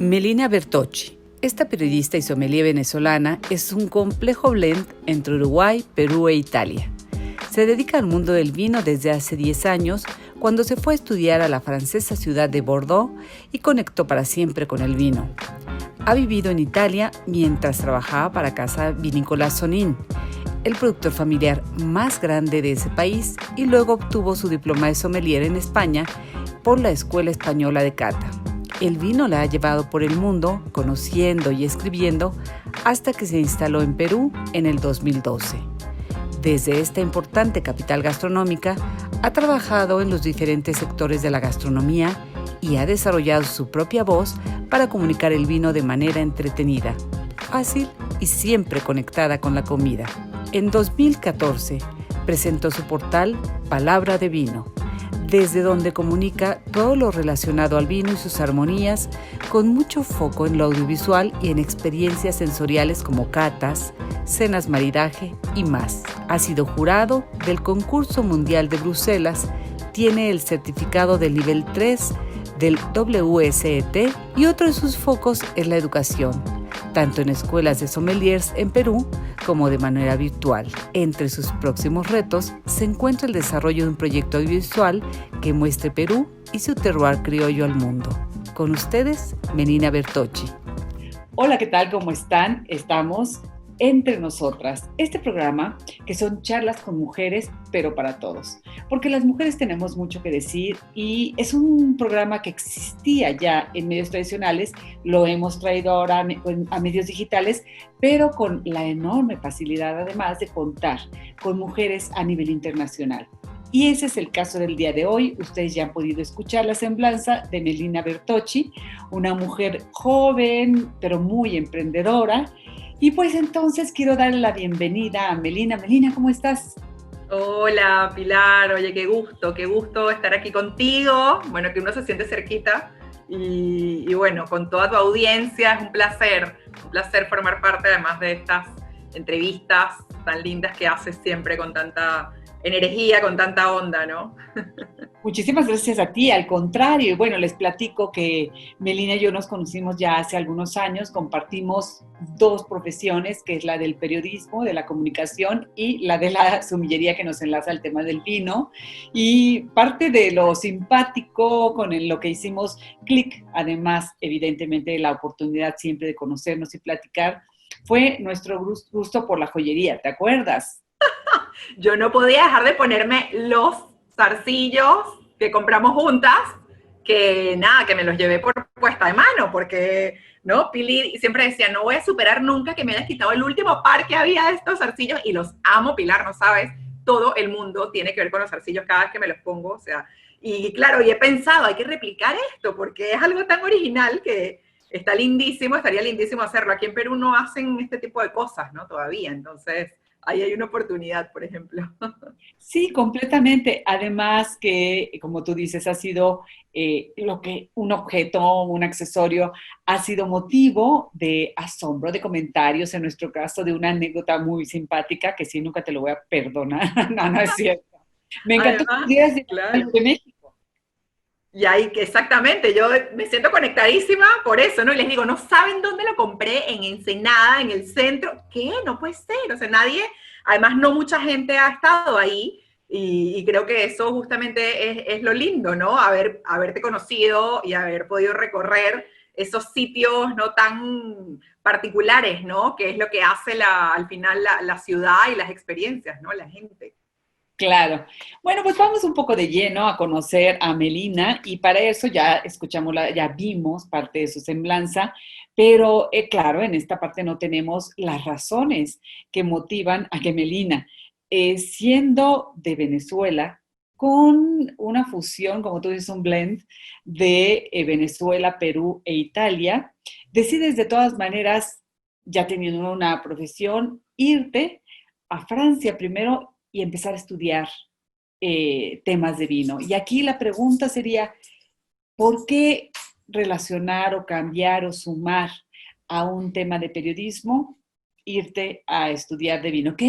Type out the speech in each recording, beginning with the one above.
Melina Bertocci. Esta periodista y sommelier venezolana es un complejo blend entre Uruguay, Perú e Italia. Se dedica al mundo del vino desde hace 10 años, cuando se fue a estudiar a la francesa ciudad de Bordeaux y conectó para siempre con el vino. Ha vivido en Italia mientras trabajaba para Casa Vinícola Sonin, el productor familiar más grande de ese país, y luego obtuvo su diploma de sommelier en España por la Escuela Española de Cata. El vino la ha llevado por el mundo, conociendo y escribiendo, hasta que se instaló en Perú en el 2012. Desde esta importante capital gastronómica, ha trabajado en los diferentes sectores de la gastronomía y ha desarrollado su propia voz para comunicar el vino de manera entretenida, fácil y siempre conectada con la comida. En 2014, presentó su portal Palabra de Vino, desde donde comunica todo lo relacionado al vino y sus armonías, con mucho foco en lo audiovisual y en experiencias sensoriales como catas, cenas maridaje y más. Ha sido jurado del Concurso Mundial de Bruselas, tiene el certificado del nivel 3 del WSET y otro de sus focos es la educación, tanto en escuelas de sommeliers en Perú como de manera virtual. Entre sus próximos retos se encuentra el desarrollo de un proyecto audiovisual que muestre Perú y su terroir criollo al mundo. Con ustedes, Melina Bertocci. Hola, ¿qué tal? ¿Cómo están? Estamos Entre Nosotras, este programa que son charlas con mujeres, pero para todos, porque las mujeres tenemos mucho que decir y es un programa que existía ya en medios tradicionales, lo hemos traído ahora a medios digitales, pero con la enorme facilidad además de contar con mujeres a nivel internacional. Y ese es el caso del día de hoy. Ustedes ya han podido escuchar la semblanza de Melina Bertocci, una mujer joven, pero muy emprendedora. Y pues entonces quiero darle la bienvenida a Melina. Melina, ¿cómo estás? Hola, Pilar. Oye, qué gusto estar aquí contigo. Bueno, que uno se siente cerquita y bueno, con toda tu audiencia es un placer formar parte además de estas entrevistas tan lindas que haces siempre con tanta energía, con tanta onda, ¿no? Muchísimas gracias a ti, al contrario. Y bueno, les platico que Melina y yo nos conocimos ya hace algunos años, compartimos dos profesiones, que es la del periodismo, de la comunicación y la de la sommelería, que nos enlaza al tema del vino. Y parte de lo simpático con lo que hicimos clic, además evidentemente de la oportunidad siempre de conocernos y platicar, fue nuestro gusto por la joyería, ¿te acuerdas? Yo no podía dejar de ponerme los zarcillos que compramos juntas, que nada, que me los llevé por puesta de mano, porque, ¿no? Pili siempre decía, no voy a superar nunca que me hayas quitado el último par que había de estos zarcillos, y los amo, Pilar, no sabes, todo el mundo tiene que ver con los zarcillos cada vez que me los pongo, o sea, y claro, y he pensado, hay que replicar esto, porque es algo tan original que está lindísimo, estaría lindísimo hacerlo. Aquí en Perú no hacen este tipo de cosas, ¿no? Todavía, entonces ahí hay una oportunidad, por ejemplo. Sí, completamente. Además que, como tú dices, ha sido lo que un objeto, un accesorio, ha sido motivo de asombro, de comentarios, en nuestro caso, de una anécdota muy simpática que sí, nunca te lo voy a perdonar. No, no es cierto. Me encantó que Además, pudieras ir a claro. de México. Y ahí, exactamente, yo me siento conectadísima por eso, ¿no? Y les digo, no saben dónde lo compré, en Ensenada, en el centro. ¿Qué? No puede ser. O sea, nadie, además no mucha gente ha estado ahí y creo que eso justamente es lo lindo, ¿no? Haberte conocido y haber podido recorrer esos sitios no tan particulares, ¿no? Que es lo que hace al final la ciudad y las experiencias, ¿no? La gente. Claro. Bueno, pues vamos un poco de lleno a conocer a Melina y para eso ya escuchamos, ya vimos parte de su semblanza, pero claro, en esta parte no tenemos las razones que motivan a que Melina, siendo de Venezuela, con una fusión, como tú dices, un blend de Venezuela, Perú e Italia, decides de todas maneras, ya teniendo una profesión, irte a Francia primero y empezar a estudiar temas de vino. Y aquí la pregunta sería, ¿por qué relacionar o cambiar o sumar a un tema de periodismo, irte a estudiar de vino? ¿Qué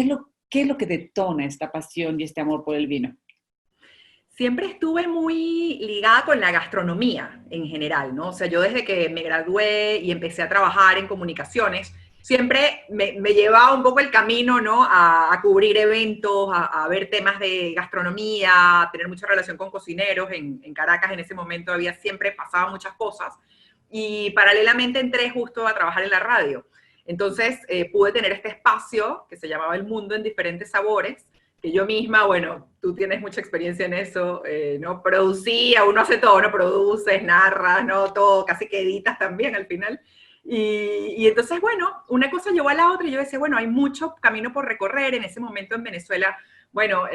es lo que detona esta pasión y este amor por el vino? siempre estuve muy ligada con la gastronomía en general, ¿no? O sea, yo desde que me gradué y empecé a trabajar en comunicaciones, siempre me llevaba un poco el camino, ¿no? A cubrir eventos, a ver temas de gastronomía, a tener mucha relación con cocineros. En Caracas en ese momento había siempre, pasaban muchas cosas. Y paralelamente entré justo a trabajar en la radio. Entonces pude tener este espacio que se llamaba El Mundo en Diferentes Sabores, que yo misma, bueno, tú tienes mucha experiencia en eso, ¿no? Producía, uno hace todo, ¿no? Produces, narras, ¿no? Todo, casi que editas también al final. Y entonces, bueno, una cosa llevó a la otra y yo decía, bueno, hay mucho camino por recorrer. En ese momento en Venezuela, bueno,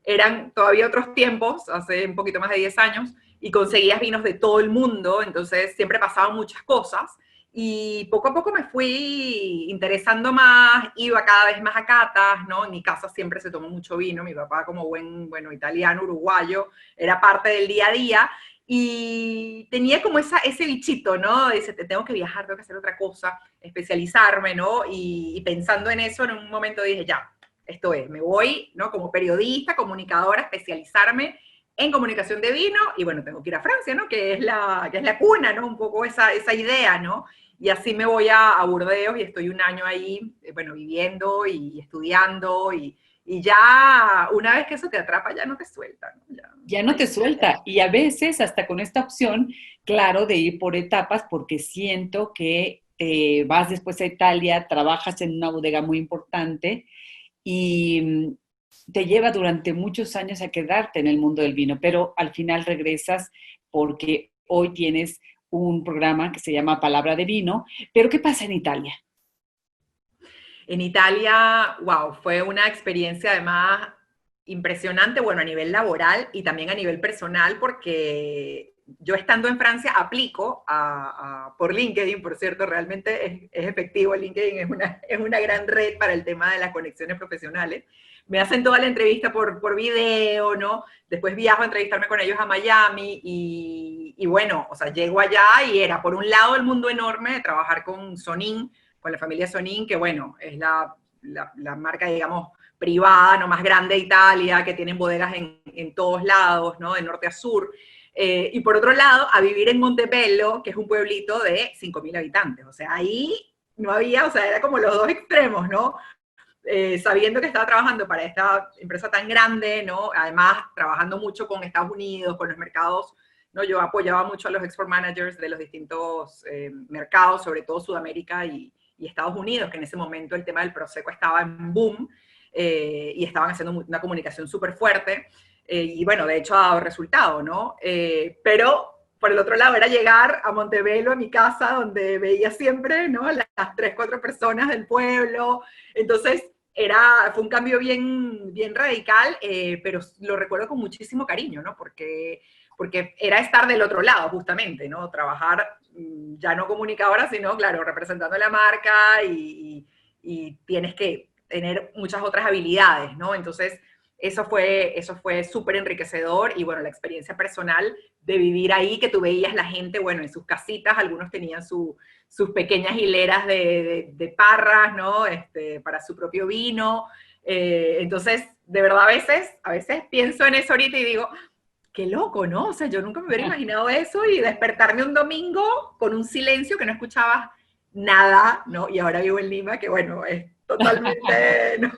eran todavía otros tiempos, hace un poquito más de 10 años, y conseguías vinos de todo el mundo, entonces siempre pasaban muchas cosas. Y poco a poco me fui interesando más, iba cada vez más a catas, ¿no? En mi casa siempre se tomó mucho vino, mi papá como buen, bueno, italiano, uruguayo, era parte del día a día, y tenía como ese bichito, ¿no? Dice, te tengo que viajar, tengo que hacer otra cosa, especializarme, ¿no? Y pensando en eso, en un momento dije, ya, esto es, me voy, ¿no? Como periodista, comunicadora, especializarme en comunicación de vino, y bueno, tengo que ir a Francia, ¿no? Que es la cuna, ¿no? Un poco esa idea, ¿no? Y así me voy a Burdeos y estoy un año ahí, bueno, viviendo y estudiando y ya una vez que eso te atrapa ya no te suelta, ¿no? Ya no te suelta. Y a veces hasta con esta opción, claro, de ir por etapas, porque siento que vas después a Italia, trabajas en una bodega muy importante y te lleva durante muchos años a quedarte en el mundo del vino, pero al final regresas porque hoy tienes un programa que se llama Palabra de Vino. Pero ¿qué pasa en Italia? En Italia, wow, fue una experiencia además impresionante, bueno, a nivel laboral y también a nivel personal, porque yo estando en Francia aplico por LinkedIn, por cierto, realmente es efectivo, LinkedIn es una gran red para el tema de las conexiones profesionales. Me hacen toda la entrevista por video, ¿no? Después viajo a entrevistarme con ellos a Miami y bueno, o sea, llego allá y era por un lado el mundo enorme de trabajar con Sonin, con la familia Sonin, que bueno, es la marca, digamos, privada, no más grande de Italia, que tienen bodegas en todos lados, ¿no? De norte a sur. Y por otro lado, a vivir en Montebello, que es un pueblito de 5.000 habitantes. O sea, ahí no había, o sea, era como los dos extremos, ¿no? Sabiendo que estaba trabajando para esta empresa tan grande, ¿no? Además, trabajando mucho con Estados Unidos, con los mercados, ¿no? Yo apoyaba mucho a los export managers de los distintos mercados, sobre todo Sudamérica y Estados Unidos, que en ese momento el tema del Prosecco estaba en boom, y estaban haciendo una comunicación súper fuerte, y bueno, de hecho ha dado resultado, ¿no? Pero por el otro lado era llegar a Montebello, a mi casa, donde veía siempre, ¿no? Las 3, 4 personas del pueblo. Entonces fue un cambio bien radical, pero lo recuerdo con muchísimo cariño, ¿no? Porque era estar del otro lado, justamente, ¿no? Trabajar ya no comunicadora, sino, claro, representando la marca y tienes que tener muchas otras habilidades, ¿no? Entonces, eso fue súper enriquecedor y, bueno, la experiencia personal de vivir ahí, que tú veías la gente, bueno, en sus casitas, algunos tenían sus pequeñas hileras de parras, ¿no? Para su propio vino. Entonces, de verdad, a veces pienso en eso ahorita y digo, qué loco, ¿no? O sea, yo nunca me hubiera imaginado eso y despertarme un domingo con un silencio que no escuchaba nada, ¿no? Y ahora vivo en Lima, que bueno, es totalmente, ¿no?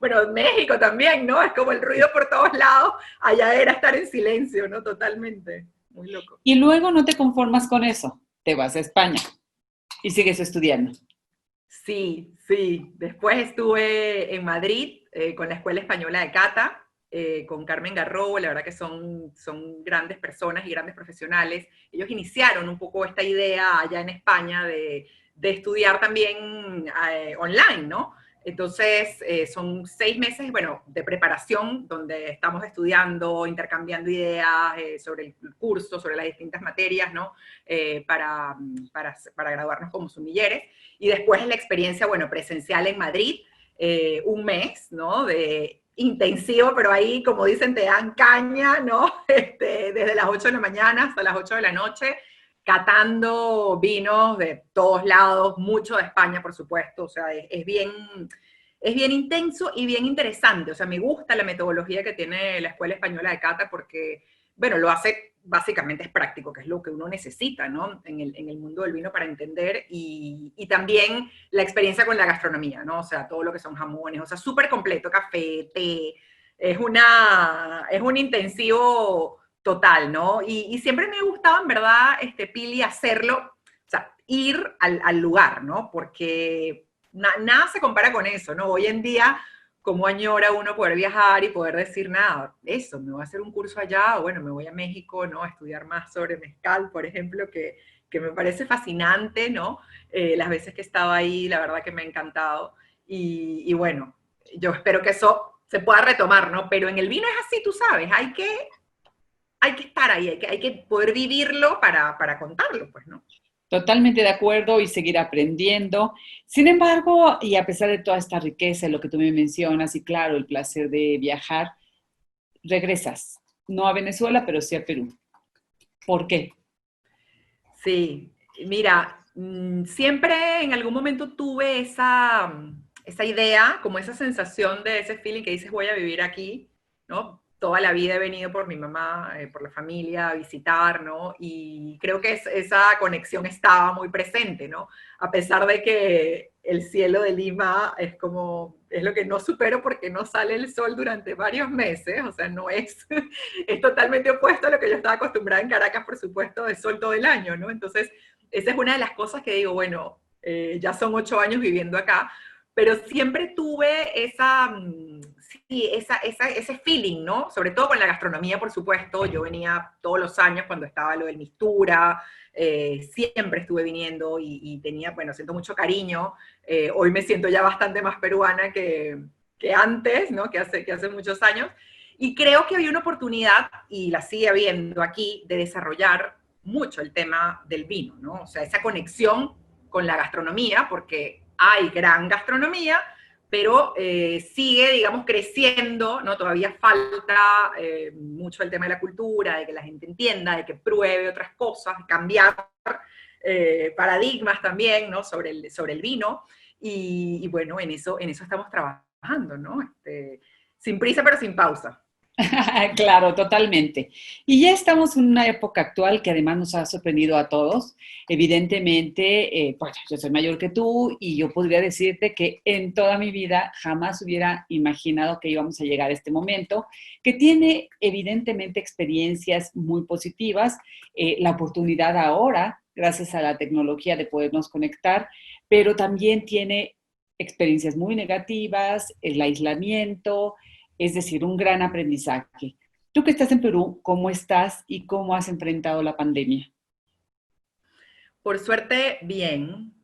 Bueno, en México también, ¿no? Es como el ruido por todos lados, allá era estar en silencio, ¿no? Totalmente, muy loco. Y luego no te conformas con eso, te vas a España y sigues estudiando. Sí, sí. Después estuve en Madrid con la Escuela Española de Cata, con Carmen Garrobo, la verdad que son grandes personas y grandes profesionales. Ellos iniciaron un poco esta idea allá en España de estudiar también online, ¿no? Entonces, son 6 meses, bueno, de preparación, donde estamos estudiando, intercambiando ideas sobre el curso, sobre las distintas materias, ¿no? Para graduarnos como sumilleres. Y después la experiencia, bueno, presencial en Madrid, un mes, ¿no? De intensivo, pero ahí, como dicen, te dan caña, ¿no? Desde las 8 de la mañana hasta las 8 de la noche, catando vinos de todos lados, mucho de España, por supuesto, o sea, es bien, es bien intenso y bien interesante. O sea, me gusta la metodología que tiene la Escuela Española de Cata porque, bueno, lo hace, básicamente es práctico, que es lo que uno necesita, ¿no? En el mundo del vino para entender y también la experiencia con la gastronomía, ¿no? O sea, todo lo que son jamones, o sea, súper completo, café, té, es un intensivo total, ¿no? Y siempre me gustaba, en verdad, Pili, hacerlo, o sea, ir al lugar, ¿no? Porque nada se compara con eso, ¿no? Hoy en día, como añora uno poder viajar y poder decir, nada, eso, me voy a hacer un curso allá, o bueno, me voy a México, ¿no? A estudiar más sobre mezcal, por ejemplo, que me parece fascinante, ¿no? Las veces que he estado ahí, la verdad que me ha encantado. Y bueno, yo espero que eso se pueda retomar, ¿no? Pero en el vino es así, tú sabes, hay que estar ahí, hay que poder vivirlo para contarlo, pues, ¿no? Totalmente de acuerdo y seguir aprendiendo. Sin embargo, y a pesar de toda esta riqueza, lo que tú me mencionas, y claro, el placer de viajar, regresas, no a Venezuela, pero sí a Perú. ¿Por qué? Sí, mira, siempre en algún momento tuve esa idea, como esa sensación de ese feeling que dices voy a vivir aquí, ¿no? Toda la vida he venido por mi mamá, por la familia, a visitar, ¿no? Y creo que esa conexión estaba muy presente, ¿no? A pesar de que el cielo de Lima es como, es lo que no supero porque no sale el sol durante varios meses, o sea, no es, es totalmente opuesto a lo que yo estaba acostumbrada en Caracas, por supuesto, de sol todo el año, ¿no? Entonces, esa es una de las cosas que digo, bueno, ya son 8 años viviendo acá, pero siempre tuve sí, ese feeling, ¿no? Sobre todo con la gastronomía, por supuesto. Yo venía todos los años cuando estaba lo del Mistura, siempre estuve viniendo y tenía, bueno, siento mucho cariño. Hoy me siento ya bastante más peruana que antes, ¿no? Que hace muchos años. Y creo que había una oportunidad, y la sigue habiendo aquí, de desarrollar mucho el tema del vino, ¿no? O sea, esa conexión con la gastronomía, porque hay gran gastronomía, pero sigue, digamos, creciendo, ¿no? Todavía falta mucho el tema de la cultura, de que la gente entienda, de que pruebe otras cosas, cambiar paradigmas también, ¿no? Sobre el vino. Y bueno, en eso estamos trabajando, ¿no? Sin prisa, pero sin pausa. Claro, totalmente. Y ya estamos en una época actual que además nos ha sorprendido a todos. Evidentemente, bueno, yo soy mayor que tú y yo podría decirte que en toda mi vida jamás hubiera imaginado que íbamos a llegar a este momento, que tiene evidentemente experiencias muy positivas, la oportunidad ahora, gracias a la tecnología, de podernos conectar, pero también tiene experiencias muy negativas, el aislamiento, es decir, un gran aprendizaje. Tú que estás en Perú, ¿cómo estás y cómo has enfrentado la pandemia? Por suerte, bien.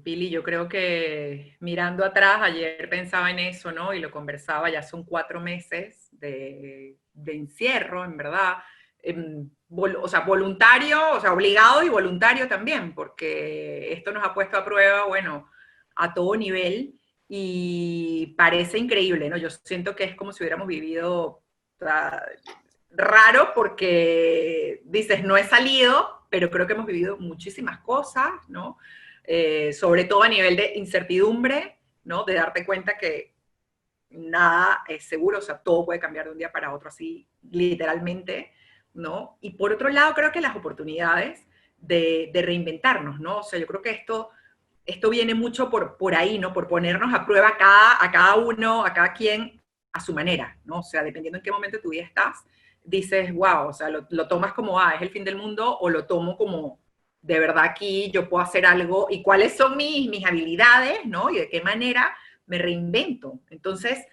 Pili, yo creo que mirando atrás, ayer pensaba en eso, ¿no? Y lo conversaba, ya son 4 meses de encierro, en verdad. O sea, voluntario, o sea, obligado y voluntario también, porque esto nos ha puesto a prueba, bueno, a todo nivel y parece increíble, ¿no? Yo siento que es como si hubiéramos vivido, o sea, raro porque dices, no he salido, pero creo que hemos vivido muchísimas cosas, ¿no? Sobre todo a nivel de incertidumbre, ¿no? De darte cuenta que nada es seguro, o sea, todo puede cambiar de un día para otro así, literalmente, ¿no? Y por otro lado, creo que las oportunidades de reinventarnos, ¿no? O sea, yo creo que esto viene mucho por ahí, ¿no? Por ponernos a prueba a cada uno, a cada quien, a su manera, ¿no? O sea, dependiendo en qué momento de tu vida estás, dices, wow, o sea, lo tomas como, es el fin del mundo, o lo tomo como, de verdad aquí yo puedo hacer algo, y cuáles son mis habilidades, ¿no? Y de qué manera me reinvento. Entonces,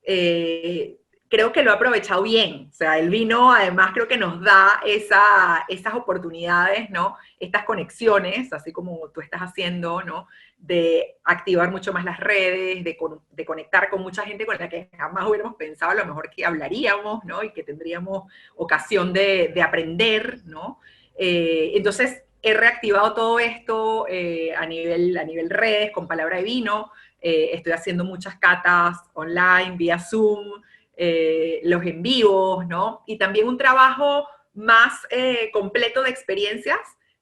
eh, creo que lo he aprovechado bien. O sea, el vino además creo que nos da esas oportunidades, ¿no? Estas conexiones, así como tú estás haciendo, ¿no? De activar mucho más las redes, de conectar con mucha gente con la que jamás hubiéramos pensado a lo mejor que hablaríamos, ¿no? Y que tendríamos ocasión de aprender, ¿no? Entonces, he reactivado todo esto a nivel redes, con Palabra de Vino. Estoy haciendo muchas catas online, vía Zoom, los en vivos, ¿no? Y también un trabajo más completo de experiencias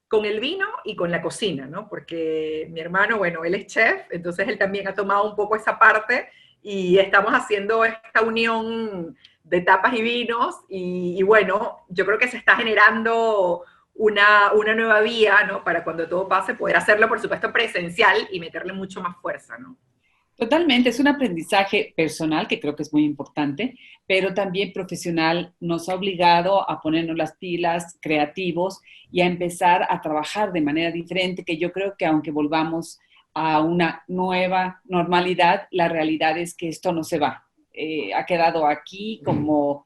con el vino y con la cocina, ¿no? Porque mi hermano, bueno, él es chef, entonces él también ha tomado un poco esa parte y estamos haciendo esta unión de tapas y vinos y bueno, yo creo que se está generando una nueva vía, ¿no? Para cuando todo pase, poder hacerlo, por supuesto, presencial y meterle mucho más fuerza, ¿no? Totalmente, es un aprendizaje personal que creo que es muy importante, pero también profesional nos ha obligado a ponernos las pilas, creativos y a empezar a trabajar de manera diferente, que yo creo que aunque volvamos a una nueva normalidad, la realidad es que esto no se va. Ha quedado aquí como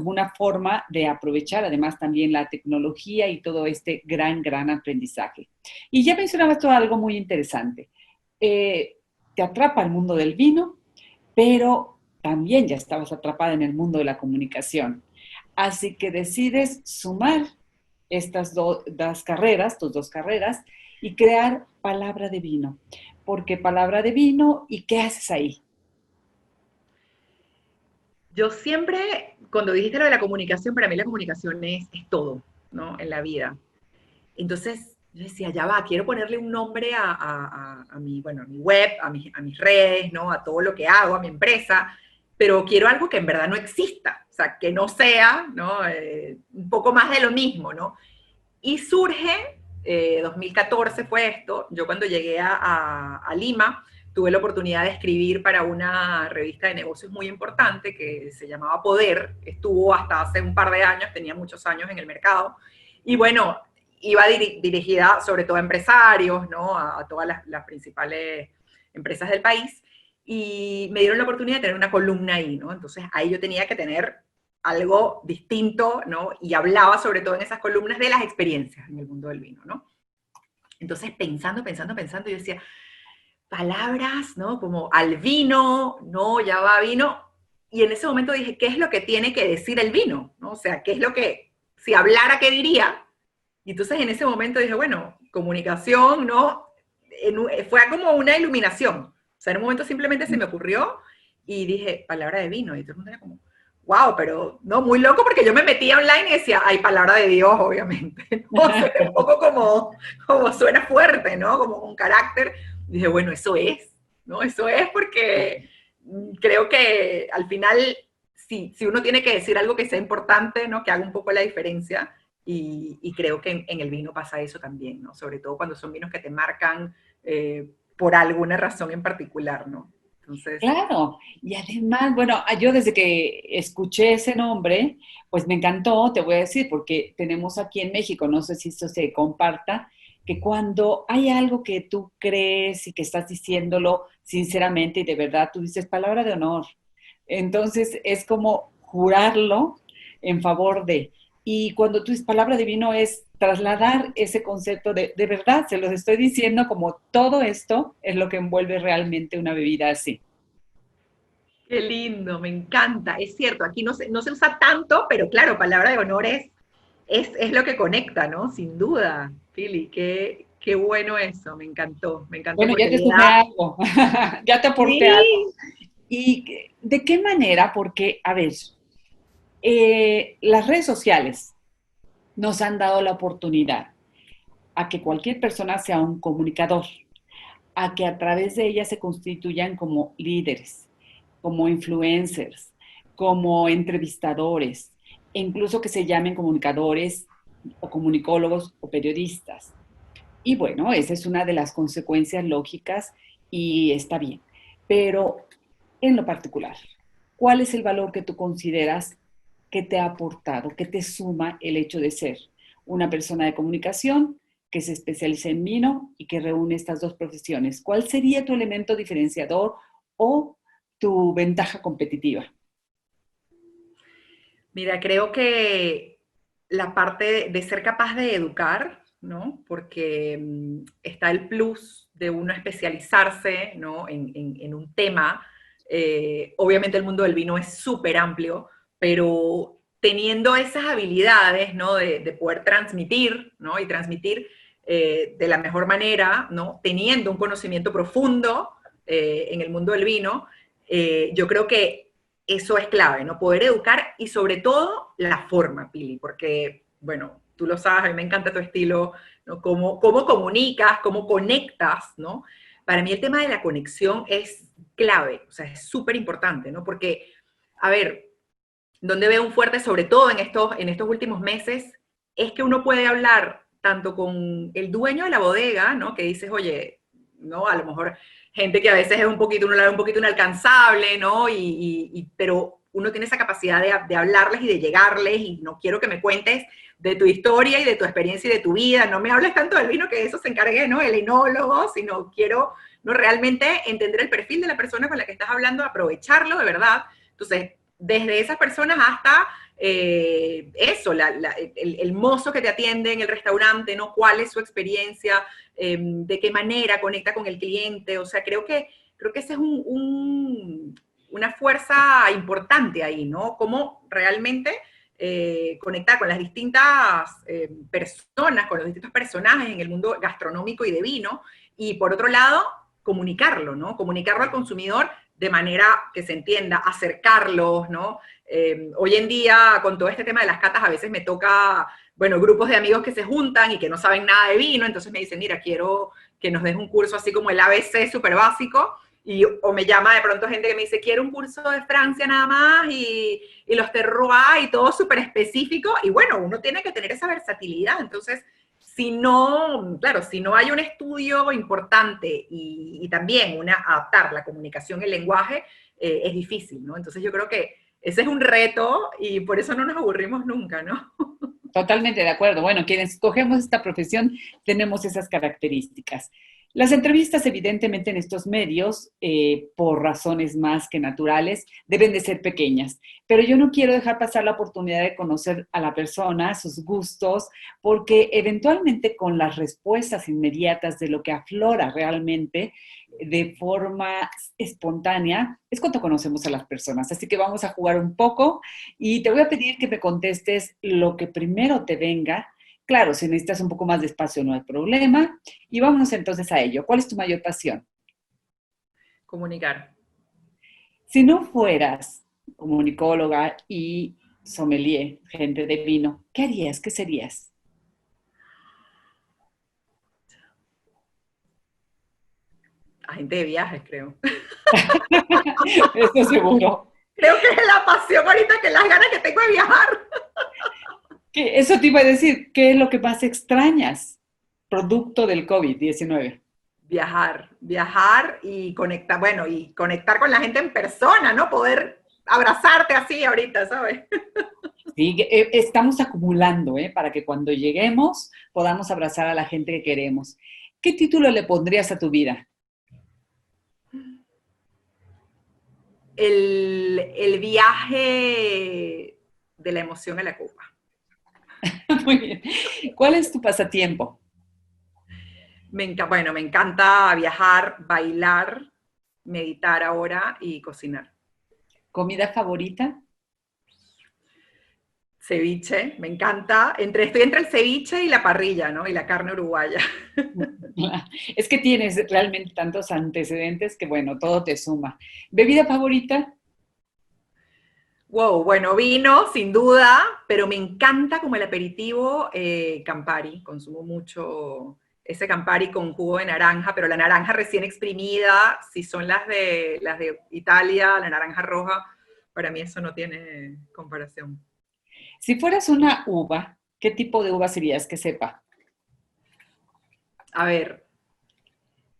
una forma de aprovechar además también la tecnología y todo este gran aprendizaje. Y ya mencionabas tú algo muy interesante. Te atrapa el mundo del vino, pero también ya estabas atrapada en el mundo de la comunicación. Así que decides sumar estas dos carreras, tus dos carreras, y crear Palabra de Vino. ¿Por qué Palabra de Vino y qué haces ahí? Yo siempre, cuando dijiste lo de la comunicación, para mí la comunicación es todo, ¿no? En la vida. Entonces, yo decía, ya va, quiero ponerle un nombre a mi, bueno, a mi web, a mis redes, ¿no? A todo lo que hago, a mi empresa, pero quiero algo que en verdad no exista, o sea, que no sea, ¿no? Un poco más de lo mismo, ¿no? Y surge, 2014 fue esto, yo cuando llegué a Lima, tuve la oportunidad de escribir para una revista de negocios muy importante que se llamaba Poder, estuvo hasta hace un par de años, tenía muchos años en el mercado, y bueno, iba dirigida sobre todo a empresarios, ¿no? A todas las principales empresas del país, y me dieron la oportunidad de tener una columna ahí, ¿no? Entonces ahí yo tenía que tener algo distinto, ¿no? Y hablaba sobre todo en esas columnas de las experiencias en el mundo del vino, ¿no? Entonces pensando, yo decía, palabras, ¿no? Como al vino, no, ya va vino. Y en ese momento dije, ¿qué es lo que tiene que decir el vino? ¿No? O sea, ¿qué es lo que, si hablara, qué diría? Y entonces en ese momento dije, bueno, comunicación, ¿no? Fue como una iluminación. O sea, en un momento simplemente se me ocurrió y dije, palabra de vino. Y todo el mundo era como, wow, pero no, muy loco porque yo me metía online y decía, hay palabra de Dios, obviamente. ¿No? O sea, un poco como suena fuerte, ¿no? Como un carácter. Y dije, bueno, eso es, ¿no? Eso es porque creo que al final, si uno tiene que decir algo que sea importante, ¿no? Que haga un poco la diferencia, y creo que el vino pasa eso también, ¿no? Sobre todo cuando son vinos que te marcan por alguna razón en particular, ¿no? Entonces, Claro, y además, bueno, yo desde que escuché ese nombre, pues me encantó, te voy a decir, porque tenemos aquí en México, no sé si esto se comparta, que cuando hay algo que tú crees y que estás diciéndolo sinceramente y de verdad, tú dices palabra de honor. Entonces es como jurarlo en favor de. Y cuando tú dices palabra de vino es trasladar ese concepto de verdad, se los estoy diciendo como todo esto es lo que envuelve realmente una bebida así. qué lindo, me encanta. Es cierto, aquí no se usa tanto, pero claro, palabra de honor es lo que conecta, ¿no? Sin duda, Pili, qué bueno eso, me encantó Bueno, ya porque te le sumé da... algo, ya te aporté algo. Sí, ¿Y de qué manera? Porque, a ver, las redes sociales nos han dado la oportunidad a que cualquier persona sea un comunicador, a que a través de ellas se constituyan como líderes, como influencers, como entrevistadores, e incluso que se llamen comunicadores o comunicólogos o periodistas. Y bueno, esa es una de las consecuencias lógicas y está bien. Pero en lo particular, ¿cuál es el valor que tú consideras que te ha aportado, que te suma el hecho de ser una persona de comunicación que se especializa en vino y que reúne estas dos profesiones? ¿Cuál sería tu elemento diferenciador o tu ventaja competitiva? mira, creo que la parte de ser capaz de educar, ¿no? Porque está el plus de uno especializarse, ¿no? En un tema. Obviamente el mundo del vino es súper amplio, pero teniendo esas habilidades, ¿no? De poder transmitir, ¿no? Y transmitir de la mejor manera, ¿no? Teniendo un conocimiento profundo en el mundo del vino, yo creo que eso es clave, ¿no? Poder educar y sobre todo la forma, Pili, porque, bueno, tú lo sabes, a mí me encanta tu estilo, ¿no? Cómo comunicas, cómo conectas, ¿no? Para mí el tema de la conexión es clave, o sea, es súper importante, ¿no? Porque, a ver, donde veo un fuerte, sobre todo en estos últimos meses, es que uno puede hablar tanto con el dueño de la bodega, ¿no? Que dices, oye, ¿no? A lo mejor gente que a veces es un poquito, uno la ve un poquito inalcanzable, ¿no? Pero uno tiene esa capacidad de hablarles y de llegarles, y no quiero que me cuentes de tu historia y de tu experiencia y de tu vida, no me hables tanto del vino, que de eso se encargue, ¿no? El enólogo, sino quiero, ¿no? Realmente entender el perfil de la persona con la que estás hablando, aprovecharlo de verdad. Entonces, desde esas personas hasta eso, el mozo que te atiende en el restaurante, ¿no? ¿Cuál es su experiencia? ¿De qué manera conecta con el cliente? O sea, creo que ese es una fuerza importante ahí, ¿no? Cómo realmente conectar con las distintas personas, con los distintos personajes en el mundo gastronómico y de vino, y por otro lado, comunicarlo, ¿no? Comunicarlo al consumidor de manera que se entienda, acercarlos, ¿no? Hoy en día, con todo este tema de las catas, a veces me toca, bueno, grupos de amigos que se juntan y que no saben nada de vino, entonces me dicen, mira, quiero que nos des un curso así como el ABC súper básico, o me llama de pronto gente que me dice, quiero un curso de Francia nada más, y los terroirs y todo súper específico, y bueno, uno tiene que tener esa versatilidad, entonces si no, claro, si no hay un estudio importante y también adaptar la comunicación, el lenguaje, es difícil, ¿no? Entonces yo creo que ese es un reto y por eso no nos aburrimos nunca, ¿no? Totalmente de acuerdo. Bueno, quienes escogemos esta profesión tenemos esas características. Las entrevistas, evidentemente, en estos medios, por razones más que naturales, deben de ser pequeñas. Pero yo no quiero dejar pasar la oportunidad de conocer a la persona, sus gustos, porque eventualmente con las respuestas inmediatas de lo que aflora realmente de forma espontánea, es cuando conocemos a las personas. Así que vamos a jugar un poco y te voy a pedir que me contestes lo que primero te venga. Claro, si necesitas un poco más de espacio no hay problema. Y vámonos entonces a ello. ¿Cuál es tu mayor pasión? Comunicar. Si no fueras comunicóloga y sommelier, gente de vino, ¿qué harías? ¿Qué serías? Agente de viajes, creo. Eso seguro. Creo que es la pasión ahorita, que las ganas que tengo de viajar. Eso te iba a decir, ¿qué es lo que más extrañas producto del COVID-19? Viajar y conectar, bueno, y conectar con la gente en persona, ¿no? Poder abrazarte así ahorita, ¿sabes? Sí, estamos acumulando, para que cuando lleguemos podamos abrazar a la gente que queremos. ¿Qué título le pondrías a tu vida? El viaje de la emoción a la copa. Muy bien. ¿Cuál es tu pasatiempo? Bueno, me encanta viajar, bailar, meditar ahora y cocinar. ¿Comida favorita? Ceviche, me encanta. Estoy entre el ceviche y la parrilla, ¿no? Y la carne uruguaya. Es que tienes realmente tantos antecedentes que, bueno, todo te suma. ¿Bebida favorita? Wow, bueno, vino, sin duda, pero me encanta como el aperitivo Campari. Consumo mucho ese Campari con jugo de naranja, pero la naranja recién exprimida, si son las de Italia, la naranja roja, para mí eso no tiene comparación. Si fueras una uva, ¿qué tipo de uva serías que sepa? A ver,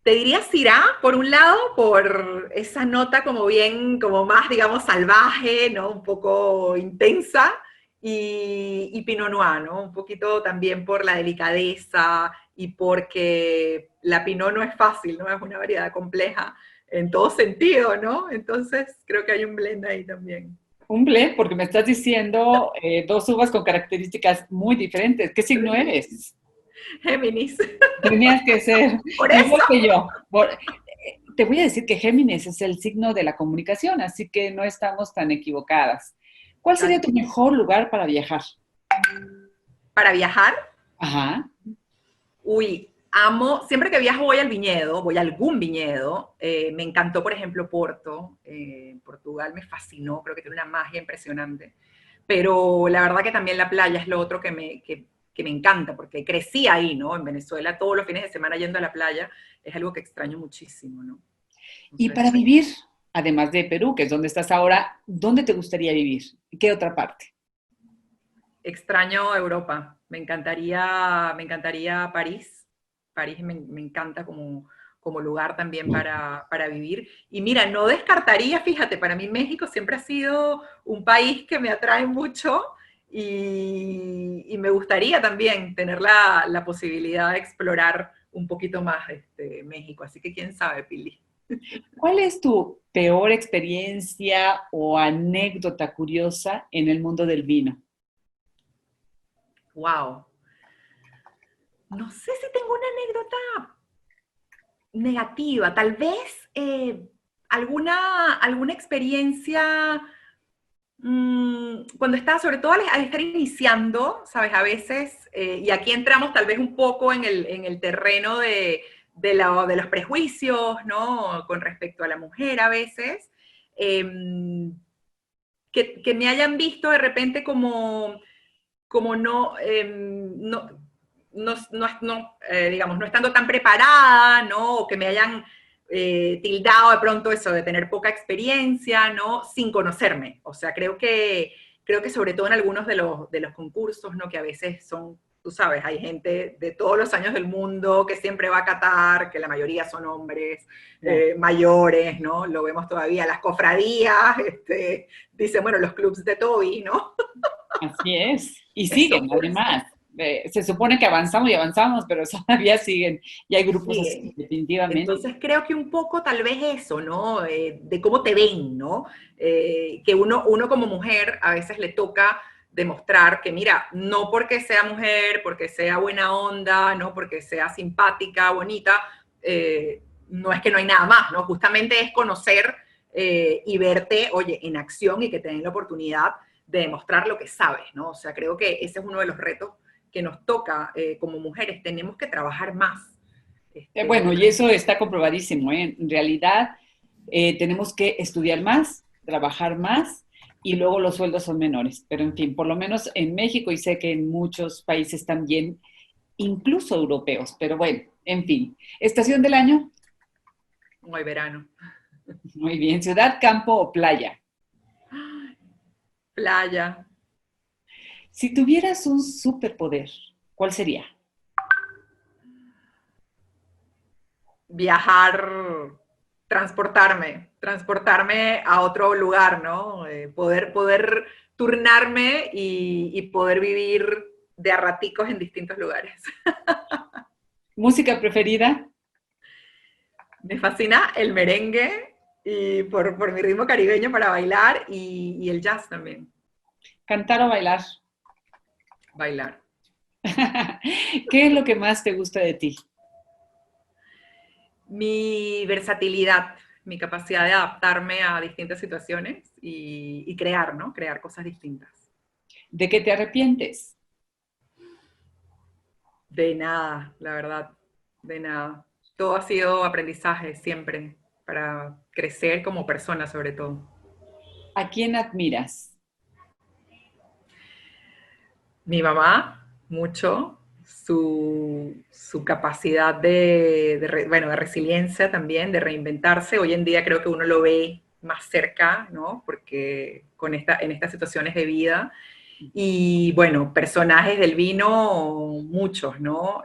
te diría Syrah, por un lado, por esa nota como bien, como más, digamos, salvaje, ¿no? Un poco intensa, y Pinot Noir, ¿no? Un poquito también por la delicadeza y porque la Pinot no es fácil, ¿no? Es una variedad compleja en todo sentido, ¿no? Entonces creo que hay un blend ahí también. Un blend, porque me estás diciendo dos uvas con características muy diferentes. ¿Qué signo eres? Géminis. Tenías que ser Por igual eso. que yo. Te voy a decir que Géminis es el signo de la comunicación, así que no estamos tan equivocadas. ¿Cuál sería tu mejor lugar para viajar? Para viajar, Ajá. uy, amo, siempre que viajo voy al viñedo, voy a algún viñedo. Me encantó, por ejemplo, Porto. Portugal me fascinó, creo que tiene una magia impresionante. Pero la verdad que también la playa es lo otro que que me encanta, porque crecí ahí, ¿no? En Venezuela, todos los fines de semana yendo a la playa, es algo que extraño muchísimo, ¿no? Y para Entonces, vivir, además de Perú, que es donde estás ahora, ¿dónde te gustaría vivir? ¿Qué otra parte? extraño Europa. Me encantaría París. París me encanta como lugar también para vivir. Y mira, no descartaría, fíjate, para mí México siempre ha sido un país que me atrae mucho y me gustaría también tener la posibilidad de explorar un poquito más México. Así que quién sabe, Pili. ¿Cuál es tu peor experiencia o anécdota curiosa en el mundo del vino? Wow. No sé si tengo una anécdota negativa, tal vez alguna experiencia cuando estaba, sobre todo al estar iniciando, ¿sabes? A veces, y aquí entramos tal vez un poco en el terreno de los prejuicios, ¿no? Con respecto a la mujer a veces, que me hayan visto de repente como digamos, no estando tan preparada, ¿no? O que me hayan tildado de pronto eso de tener poca experiencia, ¿no? Sin conocerme. O sea, creo que sobre todo en algunos de los concursos, ¿no? Que a veces son, tú sabes, hay gente de todos los años del mundo que siempre va a Qatar, que la mayoría son hombres Ya. mayores, ¿no? Lo vemos todavía, las cofradías, dicen, bueno, los clubs de Toby, ¿no? Así es. Y Eso siguen, pues, además. Se supone que avanzamos y avanzamos, pero todavía siguen. Y hay grupos así, siguen. definitivamente. Entonces creo que un poco tal vez eso, ¿no? De cómo te ven, ¿no? Que uno como mujer a veces le toca demostrar que, mira, no porque sea mujer, porque sea buena onda, no porque sea simpática, bonita, no es que no hay nada más, ¿no? Justamente es conocer y verte, oye, en acción y que te den la oportunidad de demostrar lo que sabes, ¿no? O sea, creo que ese es uno de los retos que nos toca como mujeres. Tenemos que trabajar más. Bueno, Yo y creo eso está comprobadísimo, ¿eh? En realidad, tenemos que estudiar más, trabajar más y luego los sueldos son menores. Pero en fin, por lo menos en México y sé que en muchos países también, incluso europeos. Pero bueno, en fin. ¿Estación del año? muy verano. Muy bien. ¿Ciudad, campo o playa? Playa, Si tuvieras un superpoder, ¿cuál sería? viajar, transportarme a otro lugar, ¿no? Poder turnarme y poder vivir de a raticos en distintos lugares. ¿Música preferida? Me fascina el merengue y por mi ritmo caribeño para bailar y el jazz también, ¿Cantar o bailar? bailar. ¿Qué es lo que más te gusta de ti? Mi versatilidad, mi capacidad de adaptarme a distintas situaciones y crear, ¿no? Crear cosas distintas. ¿De qué te arrepientes? De nada, la verdad, de nada. Todo ha sido aprendizaje siempre para crecer como persona sobre todo. ¿A quién admiras? Mi mamá, mucho, su capacidad de resiliencia también, de reinventarse. Hoy en día creo que uno lo ve más cerca, ¿no? Porque en estas situaciones de vida. Y bueno, personajes del vino, muchos, ¿no?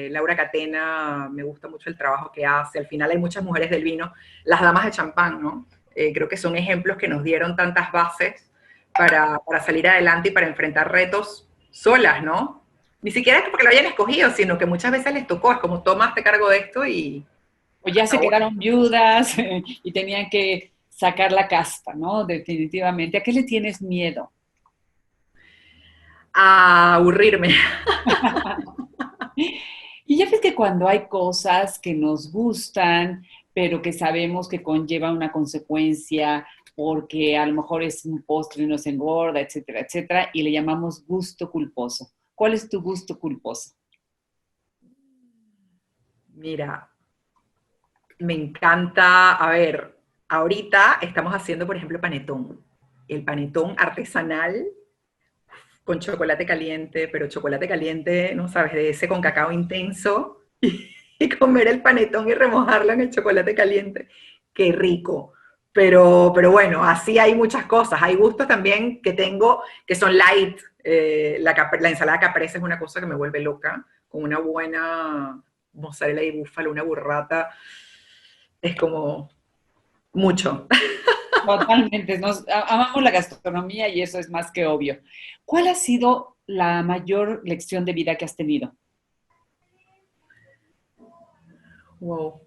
Laura Catena, me gusta mucho el trabajo que hace. Al final hay muchas mujeres del vino, las damas de champán, ¿no? Creo que son ejemplos que nos dieron tantas bases para salir adelante y para enfrentar retos solas, ¿no? Ni siquiera es porque lo hayan escogido, sino que muchas veces les tocó, es como tomaste cargo de esto y O ya se acabó. quedaron viudas y tenían que sacar la casta, ¿no? Definitivamente. ¿A qué le tienes miedo? A aburrirme. Y ya ves que cuando hay cosas que nos gustan, pero que sabemos que conlleva una consecuencia, porque a lo mejor es un postre y nos engorda, etcétera, etcétera, y le llamamos gusto culposo. ¿Cuál es tu gusto culposo? Mira, me encanta, a ver, ahorita estamos haciendo, por ejemplo, panetón. El panetón artesanal con chocolate caliente, pero chocolate caliente, no sabes, de ese con cacao intenso, y comer el panetón y remojarlo en el chocolate caliente. Qué rico. Pero bueno, así hay muchas cosas. Hay gustos también que tengo que son light. La ensalada caprese es una cosa que me vuelve loca, con una buena mozzarella de búfalo, una burrata. Es como mucho. Totalmente, amamos la gastronomía y eso es más que obvio. ¿Cuál ha sido la mayor lección de vida que has tenido? Wow.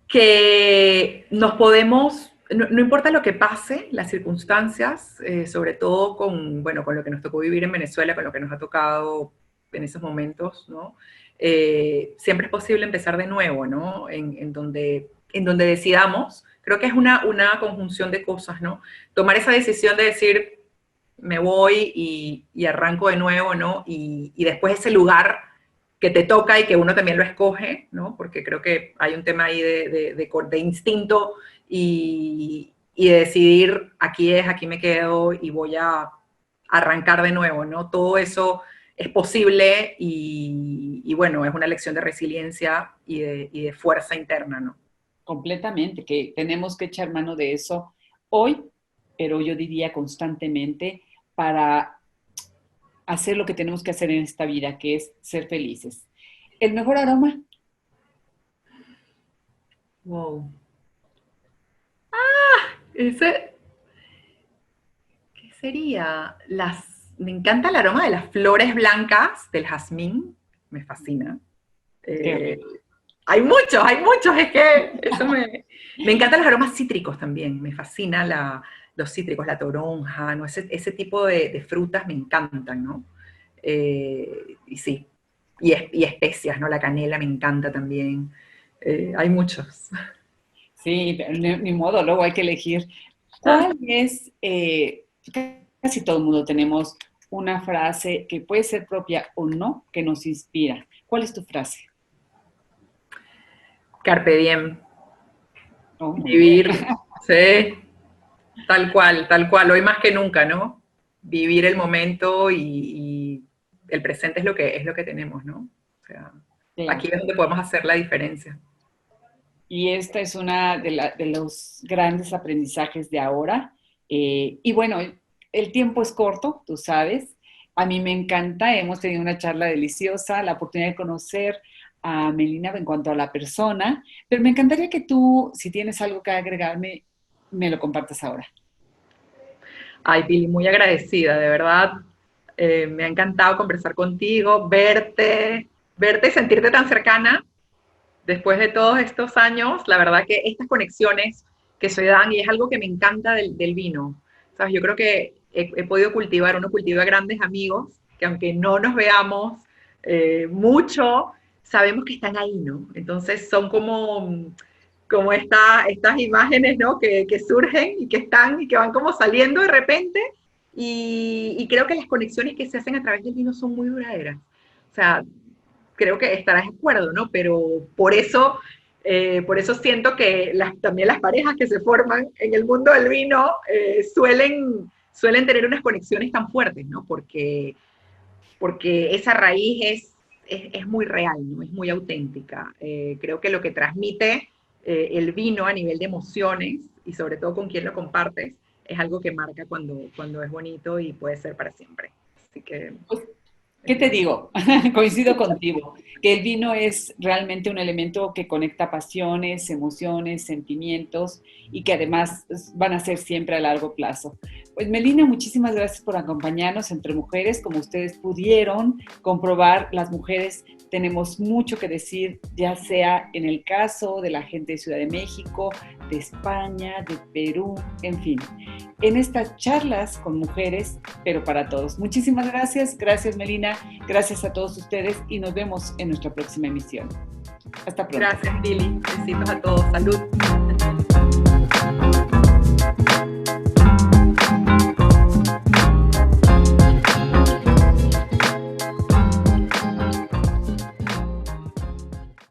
Que nos podemos, no importa lo que pase, las circunstancias, sobre todo con, bueno, con lo que nos tocó vivir en Venezuela, con lo que nos ha tocado en esos momentos, ¿no? Siempre es posible empezar de nuevo, ¿no? En donde decidamos. Creo que es una conjunción de cosas, ¿no? Tomar esa decisión de decir, me voy y arranco de nuevo, ¿no? Y después ese lugar que te toca y que uno también lo escoge, ¿no? Porque creo que hay un tema ahí de instinto y de decidir, aquí es, aquí me quedo y voy a arrancar de nuevo, ¿no? Todo eso es posible y bueno, es una lección de resiliencia y de fuerza interna, ¿no? Completamente, que tenemos que echar mano de eso hoy, pero yo diría constantemente para hacer lo que tenemos que hacer en esta vida, que es ser felices. ¿El mejor aroma? Wow. Ese, ¿qué sería? Me encanta el aroma de las flores blancas, del jazmín, me fascina. Qué Eh, rico. hay muchos, es que eso me encantan los aromas cítricos también, me fascina los cítricos, la toronja, ¿no? Ese tipo de frutas me encantan, ¿no? Y sí, y especias, ¿no? La canela me encanta también. Hay muchos. Sí, ni modo, luego hay que elegir. ¿Cuál es, casi todo el mundo tenemos una frase que puede ser propia o no, que nos inspira? ¿Cuál es tu frase? Carpe diem, Oh, muy bien. vivir, sí, tal cual, hoy más que nunca, ¿no? Vivir el momento y el presente es lo que tenemos, ¿no? O sea, Claro. aquí es donde podemos hacer la diferencia. Y esta es una de los grandes aprendizajes de ahora. Y bueno, el tiempo es corto, tú sabes. A mí me encanta, hemos tenido una charla deliciosa, la oportunidad de conocer a Melina en cuanto a la persona, pero me encantaría que tú, si tienes algo que agregarme, me lo compartas ahora. Ay, Pili, muy agradecida, de verdad. Me ha encantado conversar contigo, verte y sentirte tan cercana después de todos estos años. La verdad que estas conexiones que se dan, y es algo que me encanta del vino, ¿sabes? Yo creo que he podido cultivar, uno cultiva grandes amigos, que aunque no nos veamos mucho, sabemos que están ahí, ¿no? Entonces son como estas imágenes, ¿no? Que surgen y que están y que van como saliendo de repente, y creo que las conexiones que se hacen a través del vino son muy duraderas. O sea, creo que estarás de acuerdo, ¿no? Pero por eso siento que también las parejas que se forman en el mundo del vino suelen tener unas conexiones tan fuertes, ¿no? Porque esa raíz es muy real, ¿no? Es muy auténtica. Creo que lo que transmite el vino a nivel de emociones, y sobre todo con quien lo compartes, es algo que marca cuando es bonito y puede ser para siempre. Así que... Pues, ¿qué te digo? Coincido contigo, que el vino es realmente un elemento que conecta pasiones, emociones, sentimientos y que además van a ser siempre a largo plazo. Pues Melina, muchísimas gracias por acompañarnos entre mujeres. Como ustedes pudieron comprobar, las mujeres tenemos mucho que decir, ya sea en el caso de la gente de Ciudad de México, de España, de Perú, en fin. En estas charlas con mujeres, pero para todos. Muchísimas gracias. Gracias, Melina. Gracias a todos ustedes y nos vemos en nuestra próxima emisión. Hasta pronto. Gracias, Lili. Besitos a todos. Salud.